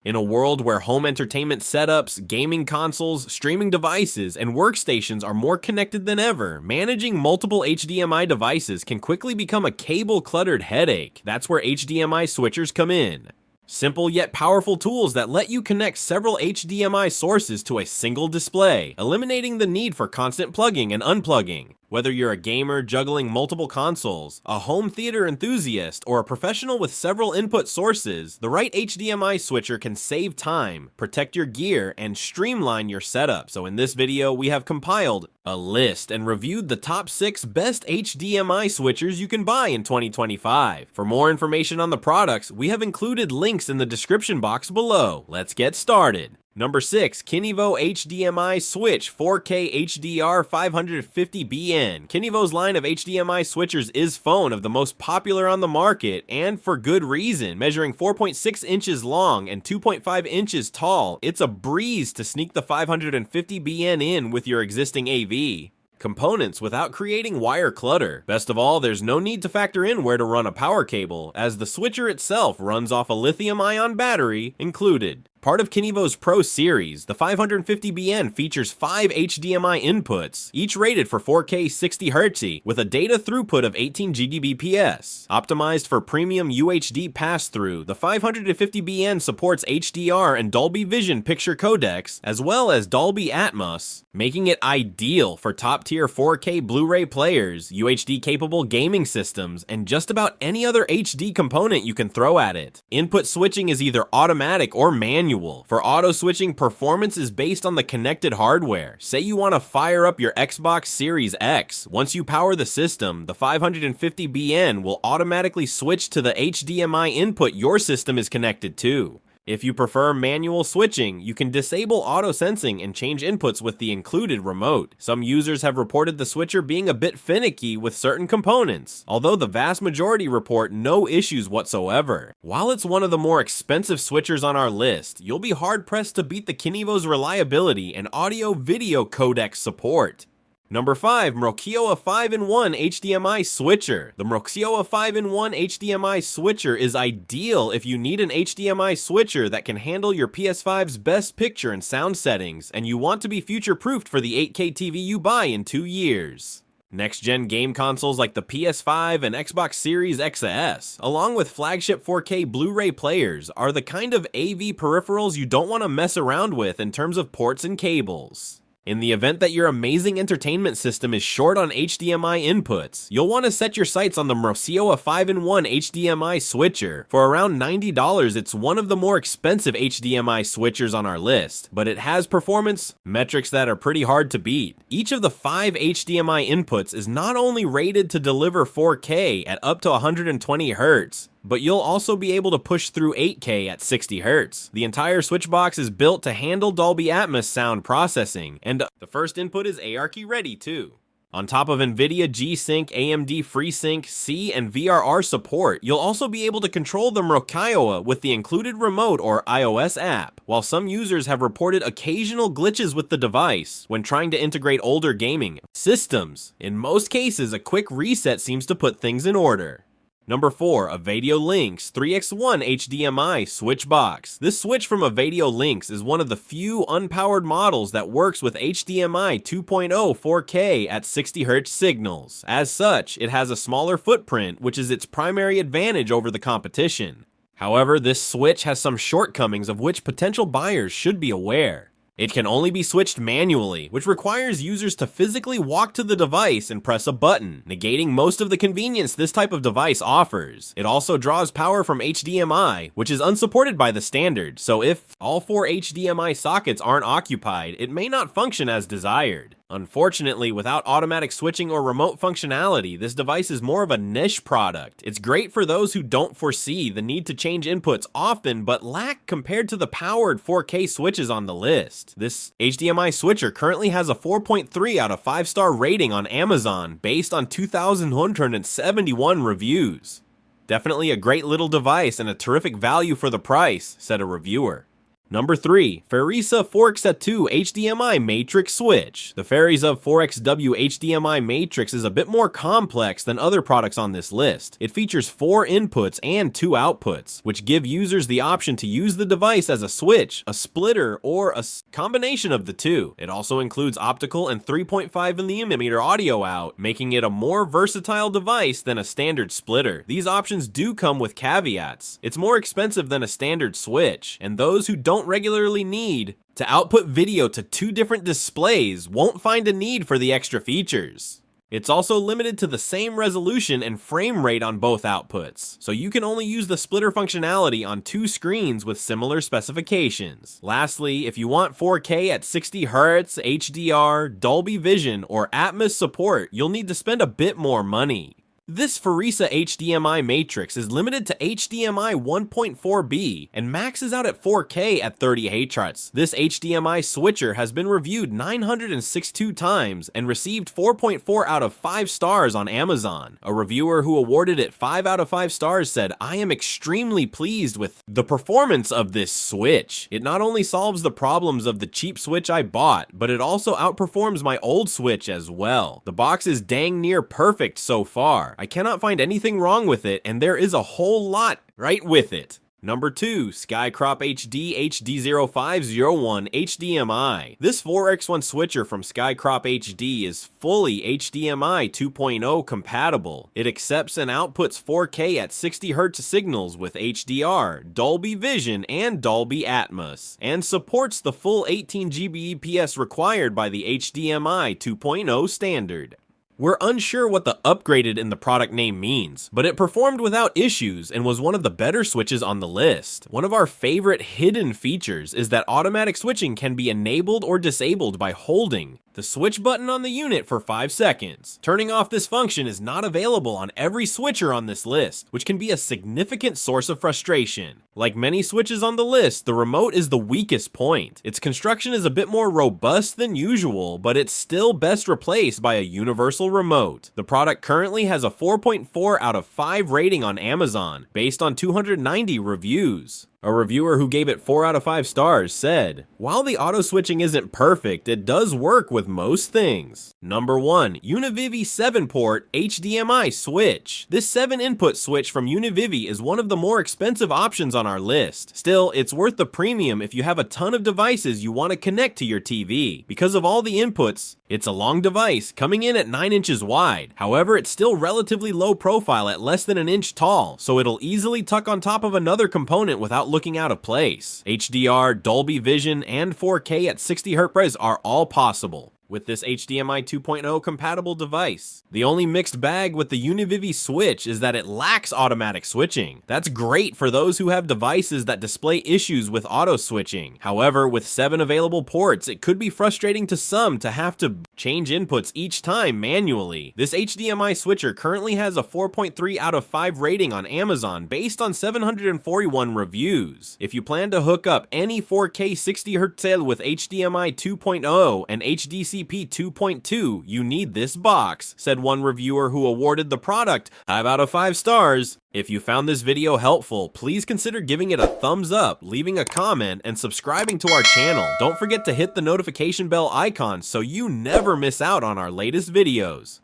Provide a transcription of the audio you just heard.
In a world where home entertainment setups, gaming consoles, streaming devices, and workstations are more connected than ever, managing multiple HDMI devices can quickly become a cable-cluttered headache. That's where HDMI switchers come in. Simple yet powerful tools that let you connect several HDMI sources to a single display, eliminating the need for constant plugging and unplugging. Whether you're a gamer juggling multiple consoles, a home theater enthusiast, or a professional with several input sources, the right HDMI switcher can save time, protect your gear, and streamline your setup. So in this video, we have compiled a list and reviewed the top 6 best HDMI switchers you can buy in 2025. For more information on the products, we have included links in the description box below. Let's get started. Number 6, Kinivo HDMI Switch 4K HDR550BN. Kinivo's line of HDMI switchers is phone of the most popular on the market, and for good reason. Measuring 4.6 inches long and 2.5 inches tall, it's a breeze to sneak the 550BN in with your existing AV components without creating wire clutter. Best of all, there's no need to factor in where to run a power cable, as the switcher itself runs off a lithium-ion battery included. Part of Kinivo's Pro series, the 550BN features 5 HDMI inputs, each rated for 4K 60Hz, with a data throughput of 18 Gbps. Optimized for premium UHD pass-through, the 550BN supports HDR and Dolby Vision picture codecs, as well as Dolby Atmos, making it ideal for top-tier 4K Blu-ray players, UHD-capable gaming systems, and just about any other HD component you can throw at it. Input switching is either automatic or manual. For auto switching, performance is based on the connected hardware. Say you want to fire up your Xbox Series X. Once you power the system, the 550BN will automatically switch to the HDMI input your system is connected to. If you prefer manual switching, you can disable auto sensing and change inputs with the included remote. Some users have reported the switcher being a bit finicky with certain components, although the vast majority report no issues whatsoever. While it's one of the more expensive switchers on our list, you'll be hard-pressed to beat the Kinivo's reliability and audio-video codec support. Number 5, Mrocioa 5-in-1 HDMI Switcher. The Mrocioa 5-in-1 HDMI Switcher is ideal if you need an HDMI switcher that can handle your PS5's best picture and sound settings, and you want to be future-proofed for the 8K TV you buy in 2 years. Next-gen game consoles like the PS5 and Xbox Series XS, along with flagship 4K Blu-ray players, are the kind of AV peripherals you don't want to mess around with in terms of ports and cables. In the event that your amazing entertainment system is short on HDMI inputs, you'll want to set your sights on the Mrocioa 5-in-1 HDMI switcher. For around $90, it's one of the more expensive HDMI switchers on our list, but it has performance metrics that are pretty hard to beat. Each of the 5 HDMI inputs is not only rated to deliver 4K at up to 120 Hz, but you'll also be able to push through 8K at 60 Hz. The entire switch box is built to handle Dolby Atmos sound processing, and the first input is ARKey ready too. On top of NVIDIA G-Sync, AMD FreeSync, C, and VRR support, you'll also be able to control the Mrocioa with the included remote or iOS app. While some users have reported occasional glitches with the device when trying to integrate older gaming systems, in most cases a quick reset seems to put things in order. Number 4, Avedio Links 3x1 HDMI Switch Box. This switch from Avedio Links is one of the few unpowered models that works with HDMI 2.0 4K at 60 Hz signals. As such, it has a smaller footprint, which is its primary advantage over the competition. However, this switch has some shortcomings of which potential buyers should be aware. It can only be switched manually, which requires users to physically walk to the device and press a button, negating most of the convenience this type of device offers. It also draws power from HDMI, which is unsupported by the standard, so if all 4 HDMI sockets aren't occupied, it may not function as desired. Unfortunately, without automatic switching or remote functionality, this device is more of a niche product. It's great for those who don't foresee the need to change inputs often, but lack compared to the powered 4K switches on the list. This HDMI switcher currently has a 4.3 out of 5-star rating on Amazon based on 2,171 reviews. Definitely a great little device and a terrific value for the price, said a reviewer. Number 3. Ferrisa 4x2 HDMI Matrix Switch. The Ferrisa 4xW HDMI Matrix is a bit more complex than other products on this list. It features 4 inputs and 2 outputs, which give users the option to use the device as a switch, a splitter, or a combination of the two. It also includes optical and 3.5mm audio out, making it a more versatile device than a standard splitter. These options do come with caveats. It's more expensive than a standard switch, and those who don't regularly need to output video to 2 different displays won't find a need for the extra features. It's also limited to the same resolution and frame rate on both outputs, so you can only use the splitter functionality on 2 screens with similar specifications. Lastly, if you want 4K at 60Hz, HDR, Dolby Vision, or Atmos support, you'll need to spend a bit more money. This Ferrisa HDMI Matrix is limited to HDMI 1.4b and maxes out at 4K at 30Hz. This HDMI switcher has been reviewed 962 times and received 4.4 out of 5 stars on Amazon. A reviewer who awarded it 5 out of 5 stars said, "I am extremely pleased with the performance of this switch. It not only solves the problems of the cheap switch I bought, but it also outperforms my old switch as well. The box is dang near perfect so far. I cannot find anything wrong with it, and there is a whole lot right with it." Number 2. SkycropHD HD0501 HDMI. This 4x1 switcher from SkycropHD is fully HDMI 2.0 compatible. It accepts and outputs 4K at 60Hz signals with HDR, Dolby Vision, and Dolby Atmos, and supports the full 18 Gbps required by the HDMI 2.0 standard. We're unsure what the upgraded in the product name means, but it performed without issues and was one of the better switches on the list. One of our favorite hidden features is that automatic switching can be enabled or disabled by holding the switch button on the unit for 5 seconds. Turning off this function is not available on every switcher on this list, which can be a significant source of frustration. Like many switches on the list, the remote is the weakest point. Its construction is a bit more robust than usual, but it's still best replaced by a universal remote. The product currently has a 4.4 out of 5 rating on Amazon, based on 290 reviews. A reviewer who gave it 4 out of 5 stars said, "While the auto switching isn't perfect, it does work with most things." Number 1. Univivi 7-port HDMI switch. This 7-input switch from Univivi is one of the more expensive options on our list. Still, it's worth the premium if you have a ton of devices you want to connect to your TV. Because of all the inputs, it's a long device, coming in at 9 inches wide. However, it's still relatively low profile at less than an inch tall, so it'll easily tuck on top of another component without looking out of place. HDR, Dolby Vision, and 4K at 60Hz are all possible with this HDMI 2.0 compatible device. The only mixed bag with the Univivi switch is that it lacks automatic switching. That's great for those who have devices that display issues with auto switching. However, with 7 available ports, it could be frustrating to some to have to change inputs each time manually. This HDMI switcher currently has a 4.3 out of 5 rating on Amazon based on 741 reviews. If you plan to hook up any 4K 60Hz with HDMI 2.0 and HDCP 2.2, you need this box, said one reviewer who awarded the product 5 out of 5 stars. If you found this video helpful, please consider giving it a thumbs up, leaving a comment, and subscribing to our channel. Don't forget to hit the notification bell icon so you never miss out on our latest videos.